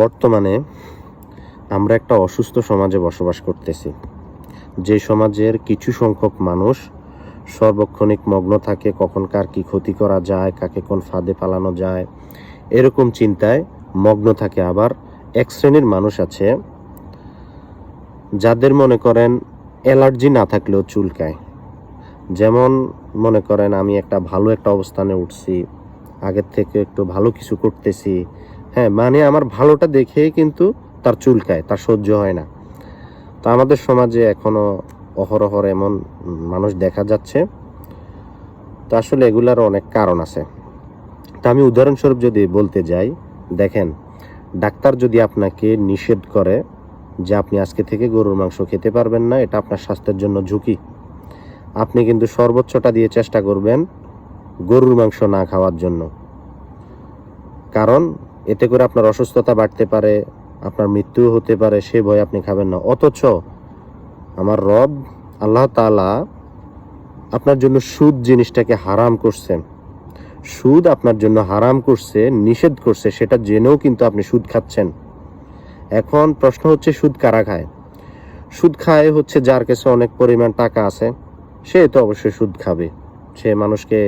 বর্তমানে আমরা একটা অসুস্থ সমাজে বসবাস করতেছি, যে সমাজের কিছু সংখ্যক মানুষ সর্বক্ষণিক মগ্ন থাকে কখন কার কি ক্ষতি করা যায়, কাকে কোন ফাঁদে পালানো যায়, এরকম চিন্তায় মগ্ন থাকে। আবার এক শ্রেণীর মানুষ আছে যাদের মনে করেন অ্যালার্জি না থাকলেও চুলকায়। যেমন মনে করেন আমি একটা ভালো একটা অবস্থানে উঠছি, আগের থেকে একটু ভালো কিছু করতেছি, হ্যাঁ মানে আমার ভালোটা দেখেই কিন্তু তার চুলকায়, তার সহ্য হয় না। তো আমাদের সমাজে এখনো অহরহ এমন মানুষ দেখা যাচ্ছে। তো আসলে এগুলার অনেক কারণ আছে। তা আমি উদাহরণস্বরূপ যদি বলতে যাই, দেখেন, ডাক্তার যদি আপনাকে নিষেধ করে যে আপনি আজকে থেকে গরুর মাংস খেতে পারবেন না, এটা আপনার স্বাস্থ্যের জন্য ঝুঁকি, আপনি কিন্তু সর্বোচ্চটা দিয়ে চেষ্টা করবেন গরুর মাংস না খাওয়ার জন্য। কারণ এতে করে আপনার অসুস্থতা বাড়তে পারে, আপনার মৃত্যুও হতে পারে, সে ভয় আপনি খাবেন না। অথচ আমার রব আল্লাহ তাআলা আপনার জন্য সুদ জিনিসটাকে হারাম করছেন। সুদ আপনার জন্য হারাম করছে, নিষেধ করছে, সেটা জেনেও কিন্তু আপনি সুদ খাচ্ছেন। এখন প্রশ্ন হচ্ছে, সুদ কারা খায়? সুদ খায় হচ্ছে যার কাছে অনেক পরিমাণ টাকা আছে, সে তো অবশ্যই সুদ খাবে। সে মানুষকে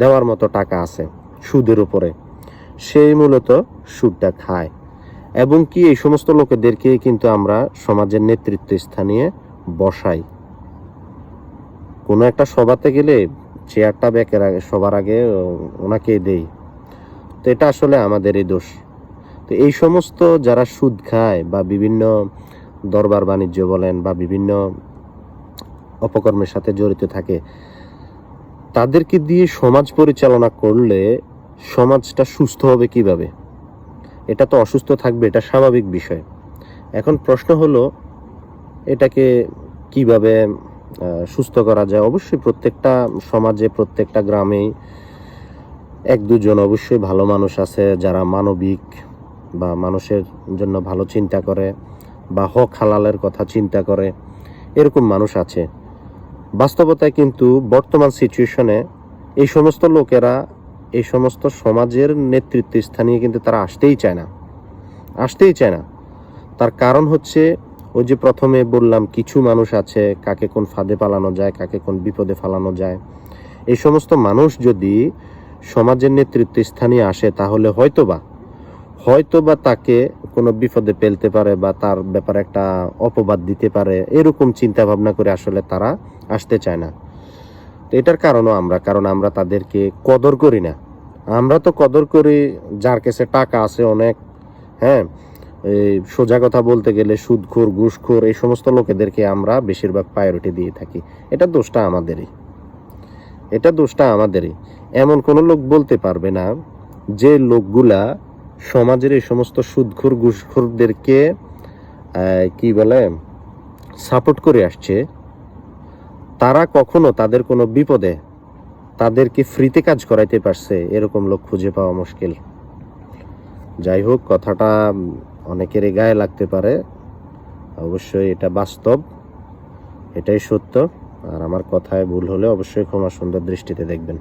দেওয়ার মতো টাকা আছে সুদের উপরে, সেই মূলত সুদটা খায়। এবং কি এই সমস্ত লোকেদেরকে কিন্তু আমরা সমাজের নেতৃত্ব স্থানীয় বসাই। কোনো একটা সভাতে গেলে চেয়ারটা ব্যাকের আগে সবার আগে ওনাকেই দেই। তো এটা আসলে আমাদেরই দোষ। তো এই সমস্ত যারা সুদ খায় বা বিভিন্ন দরবার বাণিজ্য বলেন বা বিভিন্ন অপকর্মের সাথে জড়িত থাকে, তাদেরকে দিয়ে সমাজ পরিচালনা করলে সমাজটা সুস্থ হবে কিভাবে? এটা তো অসুস্থ থাকবে, এটা স্বাভাবিক বিষয়। এখন প্রশ্ন হলো, এটাকে কিভাবে সুস্থ করা যায়? অবশ্যই প্রত্যেকটা সমাজে, প্রত্যেকটা গ্রামেই এক দুজন অবশ্যই ভালো মানুষ আছে যারা মানবিক বা মানুষের জন্য ভালো চিন্তা করে বা হক হালালের কথা চিন্তা করে, এরকম মানুষ আছে। বাস্তবতায় কিন্তু বর্তমান সিচুয়েশনে এই সমস্ত লোকেরা এই সমস্ত সমাজের নেতৃত্ব স্থানীয় কিন্তু তারা আসতেই চায় না। তার কারণ হচ্ছে, ওই যে প্রথমে বললাম, কিছু মানুষ আছে কাকে কোন ফাঁদে পালানো যায়, কাকে কোন বিপদে ফালানো যায়। এই সমস্ত মানুষ যদি সমাজের নেতৃত্ব স্থানীয় আসে, তাহলে হয়তোবা তাকে কোনো বিপদে ফেলতে পারে বা তার ব্যাপারে একটা অপবাদ দিতে পারে, এরকম চিন্তা ভাবনা করে আসলে তারা আসতে চায় না। তো এটার কারণও কারণ আমরা তাদেরকে কদর করি না। আমরা তো কদর করি যার কাছে টাকা আছে অনেক, হ্যাঁ। এই সোজা কথা বলতে গেলে সুদখোর, ঘুষখোর, এই সমস্ত লোকেদেরকে আমরা বেশিরভাগ প্রায়োরিটি দিয়ে থাকি। এটা দোষটা আমাদেরই। এমন কোনো লোক বলতে পারবে না যে লোকগুলা সমাজের এই সমস্ত সুদখোর, ঘুষখোরদেরকে কি বলে সাপোর্ট করে আসছে, তারা কখনো তাদের কোনো বিপদে তাদেরকে ফ্রিতে কাজ করাইতে পারছে, এরকম লোক খুঁজে পাওয়া মুশকিল। যাই হোক, কথাটা অনেকেরই গায়ে লাগতে পারে, অবশ্যই এটা বাস্তব, এটাই সত্য। আর আমার কথায় ভুল হলে অবশ্যই ক্ষমা সুন্দর দৃষ্টিতে দেখবেন।